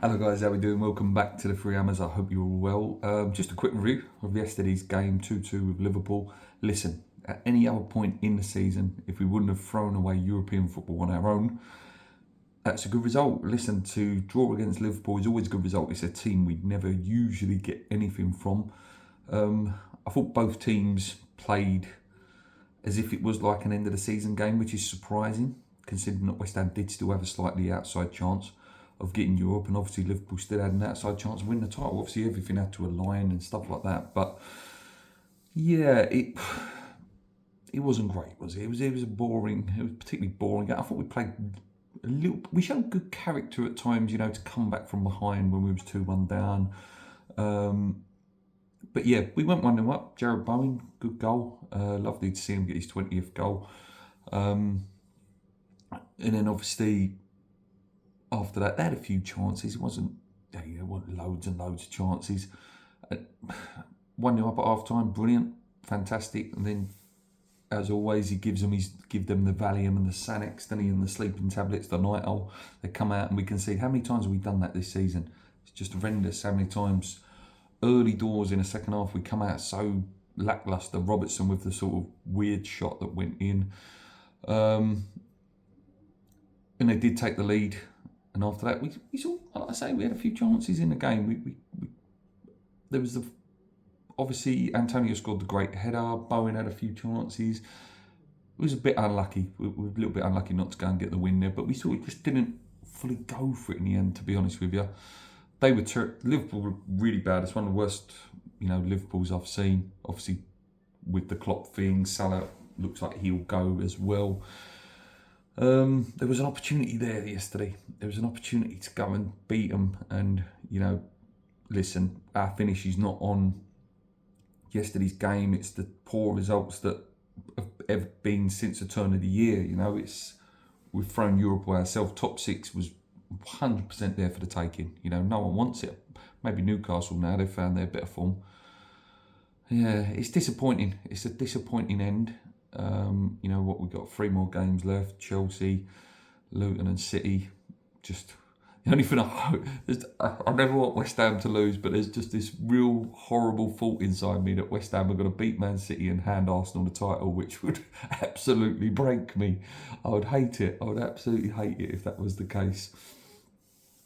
Hello guys, how we doing? Welcome back to the Three Hammers. I hope you're all well. Just a quick review of yesterday's game, 2-2 with Liverpool. Listen, at any other point in the season, if we wouldn't have thrown away European football on our own, that's a good result. Listen, to draw against Liverpool is always a good result. It's a team we'd never usually get anything from. I thought both teams played as if it was like an end of the season game, which is surprising, considering that West Ham did still have a slightly outside chance of getting Europe, and obviously Liverpool still had an outside chance of winning the title. Obviously everything had to align and stuff like that, but yeah, it wasn't great, was it? It was boring. It was particularly boring. I thought we played a little. We showed good character at times, to come back from behind when we was 2-1 down. But yeah, we went 1-0 up. Jarrod Bowen, good goal. Lovely to see him get his 20th goal. And then obviously after that, they had a few chances. It wasn't loads and loads of chances. 1-0 up at half time, brilliant, fantastic. And then, as always, he give them the Valium and the Sanex, doesn't he, and the sleeping tablets, the night owl. They come out and we can see how many times have we done that this season. It's just horrendous how many times early doors in the second half we come out so lacklustre. Robertson with the sort of weird shot that went in. And they did take the lead. And after that, we saw, like I say, we had a few chances in the game. There was obviously Antonio scored the great header. Bowen had a few chances. It was a bit unlucky. We were a little bit unlucky not to go and get the win there, but we sort of just didn't fully go for it in the end, to be honest with you. Liverpool were really bad. It's one of the worst, Liverpools I've seen. Obviously, with the Klopp thing, Salah looks like he'll go as well. There was an opportunity there yesterday. There was an opportunity to go and beat them, and listen, our finish is not on yesterday's game. It's the poor results that have been since the turn of the year. We've thrown Europe away ourselves. Top six was 100% there for the taking. No one wants it. Maybe Newcastle now, they've found their better form. Yeah, it's disappointing. It's a disappointing end. What we got? 3 more games left. Chelsea, Luton, and City. Just the only thing I hope is I never want West Ham to lose, but there's just this real horrible thought inside me that West Ham are going to beat Man City and hand Arsenal the title, which would absolutely break me. I would hate it. I would absolutely hate it if that was the case.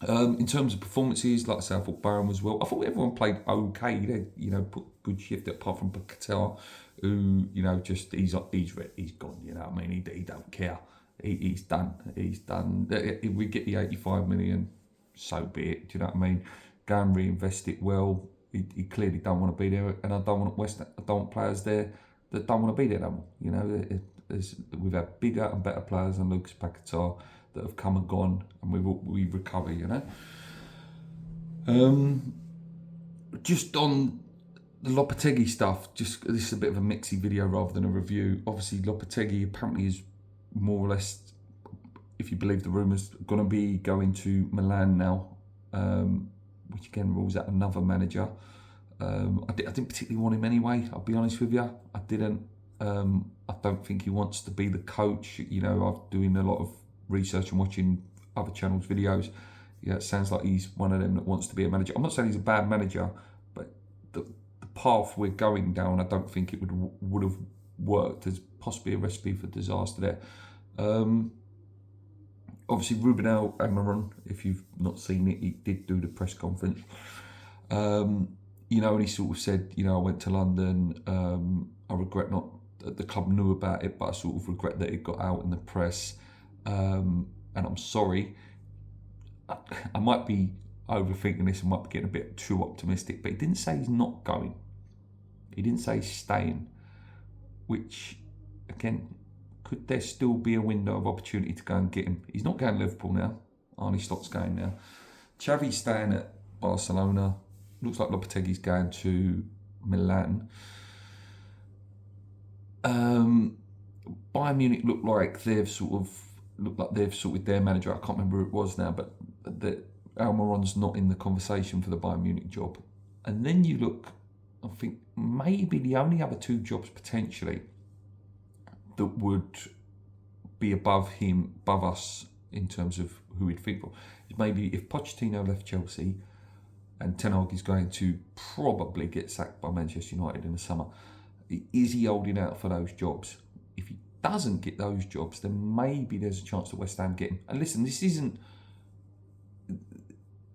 In terms of performances, like I said, I thought Barham was well. I thought everyone played okay. They, put good shift apart from Paquetá, who, just he's gone. You know what I mean? He don't care. He's done. He's done. If we get the 85 million, so be it. Do you know what I mean? Go and reinvest it well. He clearly don't want to be there, and I don't want players there that don't want to be there no more. We've had bigger and better players than Lucas Paquetá that have come and gone, and we recover. Just on the Lopetegui stuff, this is a bit of a mixy video rather than a review. Obviously, Lopetegui apparently is more or less, if you believe the rumours, going to be going to Milan now, which again rules out another manager. I didn't particularly want him anyway, I'll be honest with you. I didn't. I don't think he wants to be the coach. I'm doing a lot of research and watching other channels' videos. It sounds like he's one of them that wants to be a manager. I'm not saying he's a bad manager, but the path we're going down, I don't think it would have worked. There's possibly a recipe for disaster there. Obviously, Ruben Amorim, if you've not seen it, he did do the press conference. And he sort of said, I went to London. I regret not that the club knew about it, but I sort of regret that it got out in the press. And I'm sorry. I might be overthinking this and might be getting a bit too optimistic, but he didn't say he's not going. He didn't say he's staying, which, again, could there still be a window of opportunity to go and get him? He's not going to Liverpool now. Arne Slot's going now. Xavi's staying at Barcelona. Looks like Lopetegui's going to Milan. Bayern Munich look like they've sorted their manager. I can't remember who it was now, but Almiron's not in the conversation for the Bayern Munich job. And then you look, I think maybe the only other 2 jobs potentially that would be above us in terms of who we'd think for. Is maybe if Pochettino left Chelsea and Ten Hag is going to probably get sacked by Manchester United in the summer, is he holding out for those jobs? If he doesn't get those jobs, then maybe there's a chance that West Ham get him. And listen, this isn't...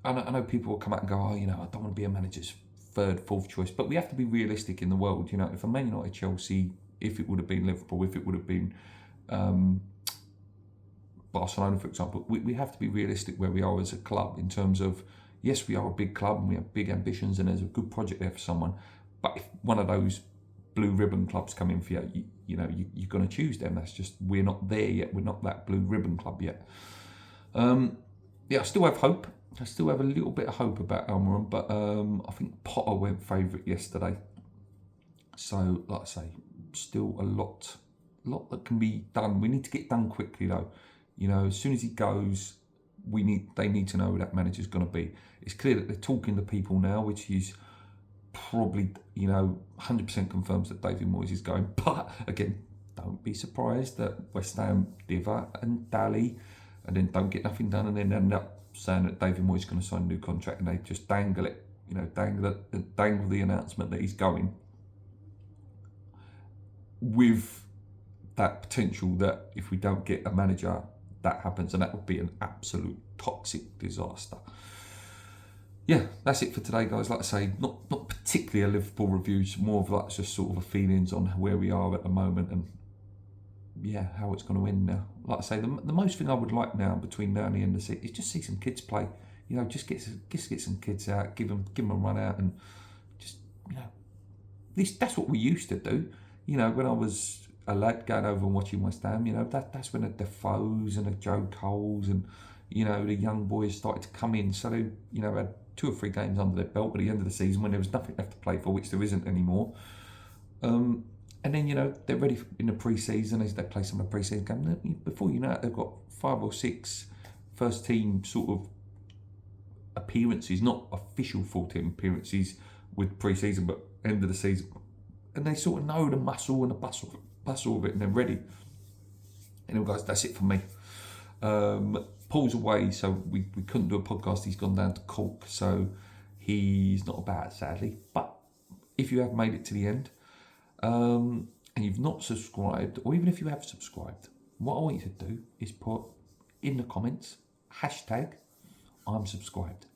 I know people will come out and go, oh, I don't want to be a manager's third, fourth choice. But we have to be realistic in the world. If a Man United, Chelsea, if it would have been Liverpool, if it would have been Barcelona, for example, we have to be realistic where we are as a club in terms of, yes, we are a big club and we have big ambitions and there's a good project there for someone. But if one of those blue ribbon clubs come in for you, you're going to choose them. That's just, we're not there yet. We're not that blue ribbon club yet. I still have hope. I still have a little bit of hope about Almiron, but I think Potter went favourite yesterday. So, like I say, still a lot that can be done. We need to get done quickly, though. As soon as he goes, they need to know who that manager's going to be. It's clear that they're talking to people now, which is probably 100% confirms that David Moyes is going. But again, don't be surprised that West Ham dither and dally, and then don't get nothing done, and then end up saying that David Moyes is going to sign a new contract, and they just dangle it, dangle the announcement that he's going, with that potential that if we don't get a manager, that happens, and that would be an absolute toxic disaster. Yeah, that's it for today, guys. Like I say, not particularly a Liverpool review, more of like just sort of a feelings on where we are at the moment and how it's going to end now. Like I say, the most thing I would like now between now and the end of the season is just see some kids play. Just get some kids out, give them a run out, and just at least that's what we used to do. When I was a lad going over and watching West Ham, that's when the Defoes and the Joe Coles and the young boys started to come in. So they had 2 or 3 games under their belt at the end of the season when there was nothing left to play for, which there isn't anymore. And then, they're ready in the pre-season as they play some of the pre-season games. Before you know it, they've got 5 or 6 first team sort of appearances, not official full team appearances with pre-season, but end of the season. And they sort of know the muscle and the bustle of it, and they're ready. Anyway, guys, that's it for me. Paul's away, so we couldn't do a podcast. He's gone down to Cork, so he's not about, sadly. But if you have made it to the end, and you've not subscribed, or even if you have subscribed, what I want you to do is put in the comments, #I'm subscribed.